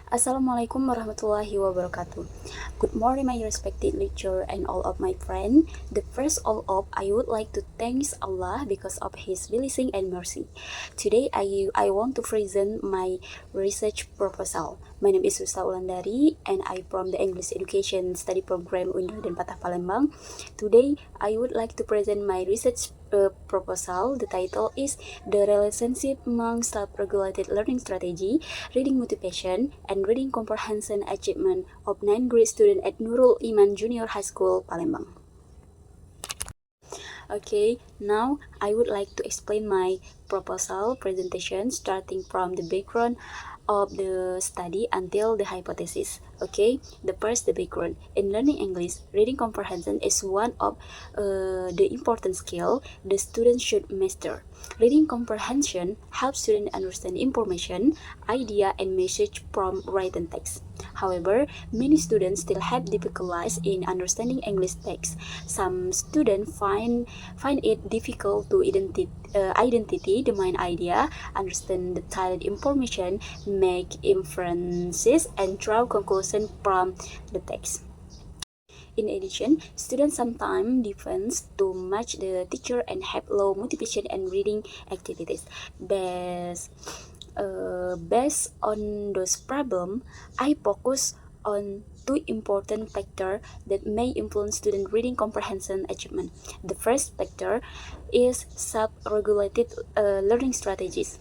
Assalamualaikum warahmatullahi wabarakatuh. Good morning, my respected lecturer and all of my friends. The first all of, I would like to thank Allah because of His blessing and mercy. Today, I want to present my research proposal. My name is Susta Ulandari, and I from the English Education Study Program Undar Denpasar Palembang. Today, I would like to present my research proposal. The title is The Relationship Among Self-Regulated Learning Strategy, Reading Motivation, and Reading Comprehension Achievement of 9th grade student at Nurul Iman Junior High School, Palembang. Okay, now I would like to explain my proposal presentation starting from the background of the study until the hypothesis. Okay, the background. In learning English, reading comprehension is one of the important skill the student should master. Reading comprehension helps students understand information, idea, and message from written text. However, many students still have difficulties in understanding English text. Some students find it difficult to identity the main idea, understand the detailed information, make inferences, and draw conclusions from the text. In addition, students sometimes defend too much the teacher and have low motivation and reading activities. Based on those problems, I focus on two important factors that may influence student reading comprehension achievement. The first factor is self-regulated learning strategies.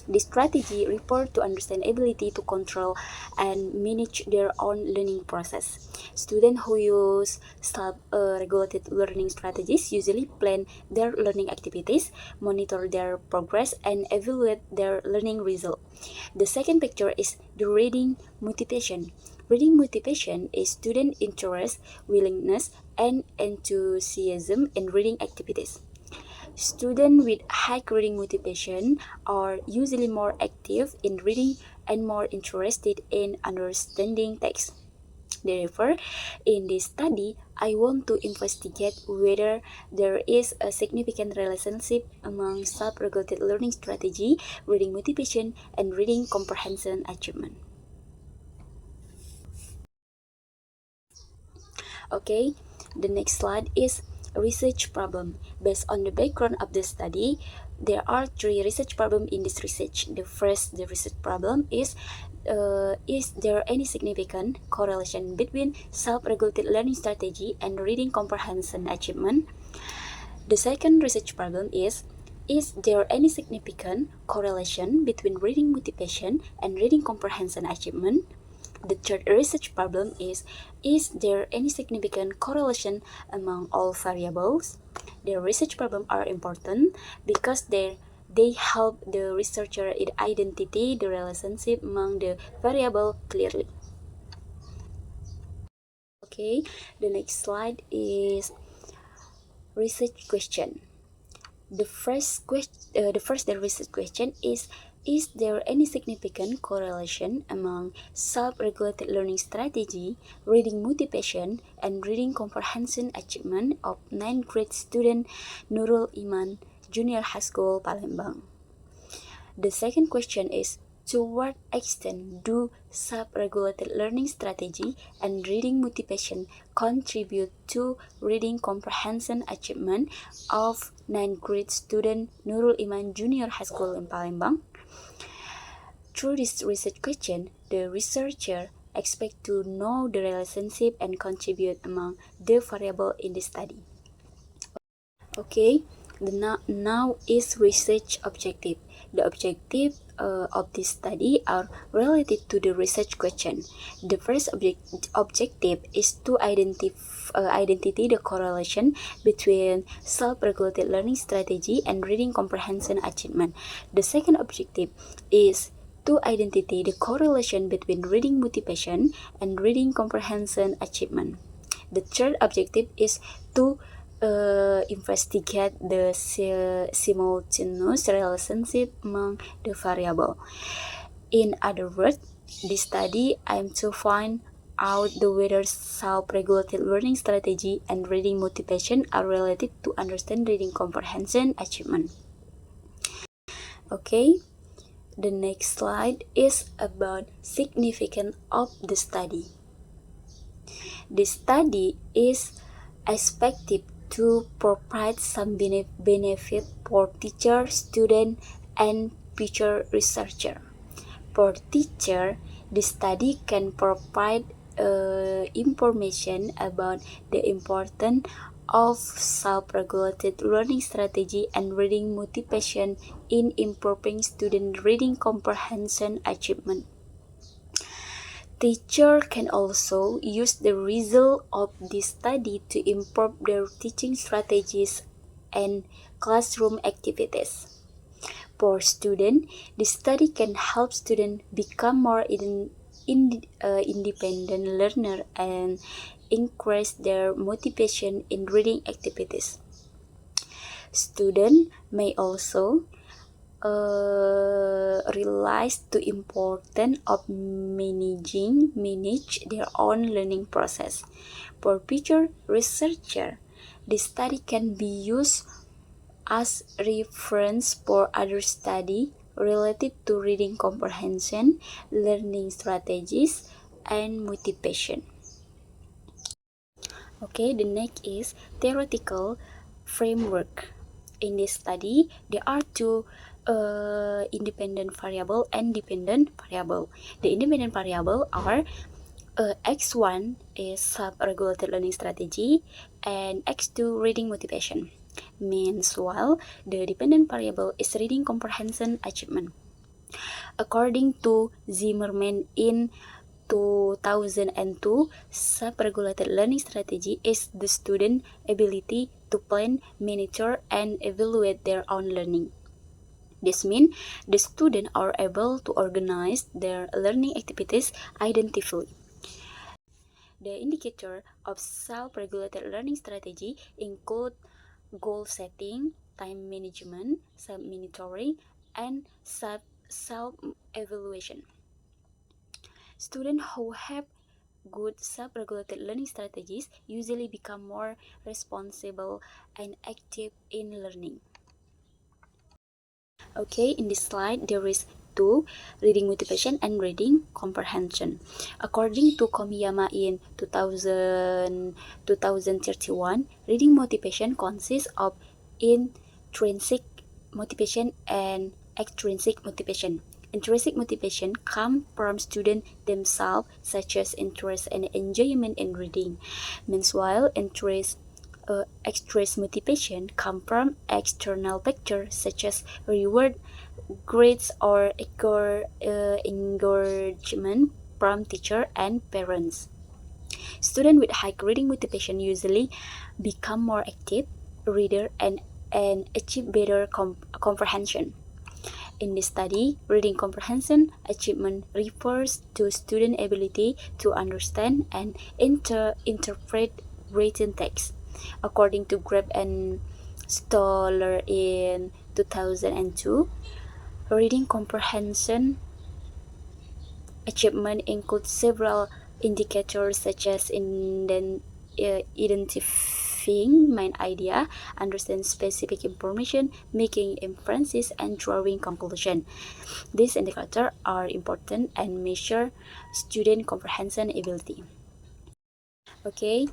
This strategy refers to understand ability to control and manage their own learning process. Students who use self-regulated learning strategies usually plan their learning activities, monitor their progress, and evaluate their learning result. The second picture is the reading motivation. Reading motivation is student interest, willingness, and enthusiasm in reading activities. Students with high reading motivation are usually more active in reading and more interested in understanding text. Therefore, in this study, I want to investigate whether there is a significant relationship among self-regulated learning strategy, reading motivation, and reading comprehension achievement. Okay, the next slide is research problem. Based on the background of the study, there are three research problems in this research. The research problem is there any significant correlation between self-regulated learning strategy and reading comprehension achievement? The second research problem is there any significant correlation between reading motivation and reading comprehension achievement? The third research problem is there any significant correlation among all variables? The research problems are important because they help the researcher identify the relationship among the variable clearly. Okay, the next slide is research question. The first research question is there any significant correlation among self-regulated learning strategy, reading motivation, and reading comprehension achievement of 9th grade student Nurul Iman Junior High School, Palembang? The second question is, to what extent do self-regulated learning strategy and reading motivation contribute to reading comprehension achievement of 9th grade student Nurul Iman Junior High School in Palembang? Through this research question, the researcher expect to know the relationship and contribute among the variables in the study. Okay, now is research objective. The objective of this study are related to the research question. The first objective is to identify the correlation between self-regulated learning strategy and reading comprehension achievement. The second objective is to identify the correlation between reading motivation and reading comprehension achievement. The third objective is to investigate the simultaneous relationship among the variable. In other words, this study aims to find out whether self-regulated learning strategy and reading motivation are related to understand reading comprehension achievement. Okay, The next slide is about significance of the study. The study is expected to provide some benefit for teacher, student, and future researcher. For teacher, the study can provide information about the importance of self-regulated learning strategy and reading motivation in improving student reading comprehension achievement. Teacher can also use the result of this study to improve their teaching strategies and classroom activities. For students, the study can help students become more independent learner and increase their motivation in reading activities. Students may also realize the importance of manage their own learning process. For future researcher, the study can be used as reference for other study related to reading comprehension, learning strategies, and motivation. Okay, the next is theoretical framework. In this study, there are two independent variable and dependent variable. The independent variable are X1 is self-regulated learning strategy and X2 reading motivation. Meanwhile, the dependent variable is reading comprehension achievement. According to Zimmerman in 2002, self-regulated learning strategy is the student ability to plan, monitor, and evaluate their own learning. This means the students are able to organize their learning activities identically. The indicator of self-regulated learning strategy include goal setting, time management, self-monitoring, and self-evaluation. Students who have good self-regulated learning strategies usually become more responsible and active in learning. Okay, in this slide there is two, reading motivation and reading comprehension. According to Komiyama in 2031, reading motivation consists of intrinsic motivation and extrinsic motivation. Intrinsic motivation comes from students themselves, such as interest and enjoyment in reading. Meanwhile, extrinsic motivation come from external factors such as reward, grades, or encouragement from teacher and parents. Students with high reading motivation usually become more active reader and achieve better comprehension. In this study, reading comprehension achievement refers to student ability to understand and interpret written text. According to Greb and Stoller in 2002, reading comprehension achievement includes several indicators such as identifying main idea, understand specific information, making inferences, and drawing conclusion. These indicators are important and measure student comprehension ability. Okay,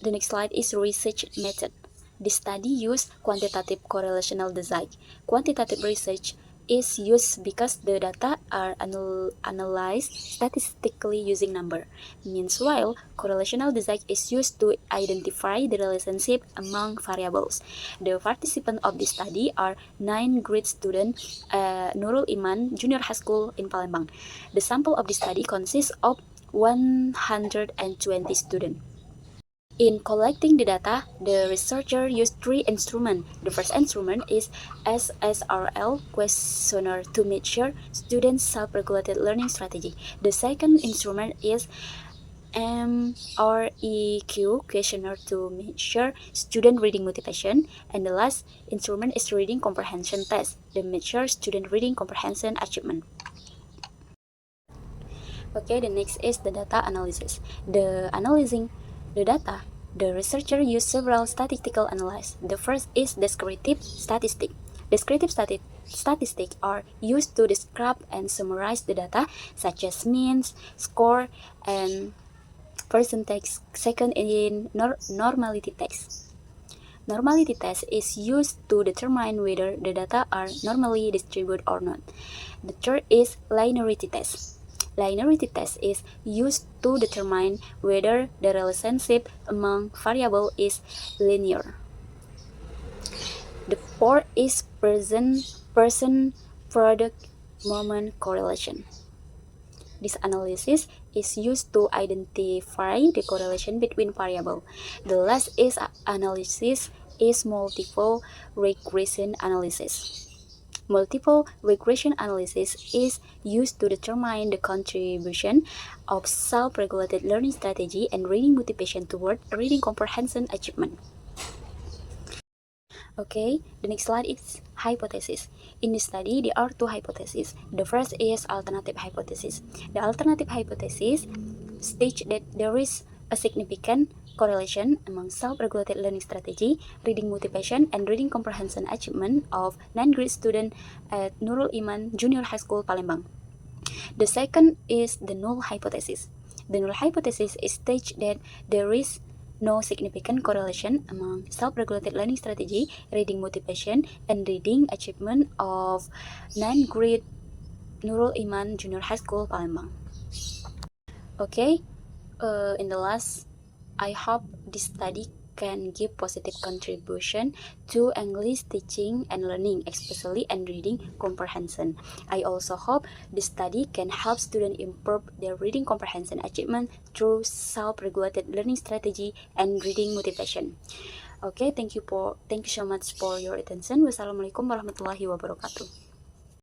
the next slide is research method. The study used quantitative correlational design. Quantitative research is used because the data are analyzed statistically using number. Meanwhile, correlational design is used to identify the relationship among variables. The participants of this study are 9 grade students, Nurul Iman Junior High School in Palembang. The sample of the study consists of 120 students. In collecting the data, the researcher used 3 instruments. The first instrument is SSRL questionnaire to measure students' self-regulated learning strategy. The second instrument is MREQ questionnaire to measure student reading motivation. And the last instrument is reading comprehension test to measure student reading comprehension achievement. Okay, the next is the data analysis. Analyzing the data, the researcher used several statistical analyses. The first is descriptive statistic. Descriptive statistics are used to describe and summarize the data, such as means, score, and percentage. Second in normality test. Normality test is used to determine whether the data are normally distributed or not. The third is linearity test. Linearity test is used to determine whether the relationship among variables is linear. The fourth is person product moment correlation. This analysis is used to identify the correlation between variables. The last is analysis is multiple regression analysis. Multiple regression analysis is used to determine the contribution of self-regulated learning strategy and reading motivation toward reading comprehension achievement. Okay, the next slide is hypothesis. In this study, there are two hypotheses. The first is alternative hypothesis. The alternative hypothesis states that there is a significant correlation among self-regulated learning strategy, reading motivation, and reading comprehension achievement of 9th grade students at Nurul Iman Junior High School, Palembang. The second is the null hypothesis. The null hypothesis states that there is no significant correlation among self-regulated learning strategy, reading motivation, and reading achievement of 9th grade Nurul Iman Junior High School, Palembang. Okay, in the last, I hope this study can give positive contribution to English teaching and learning, especially and reading comprehension. I also hope this study can help students improve their reading comprehension achievement through self-regulated learning strategy and reading motivation. Okay, thank you so much for your attention. Wassalamualaikum warahmatullahi wabarakatuh.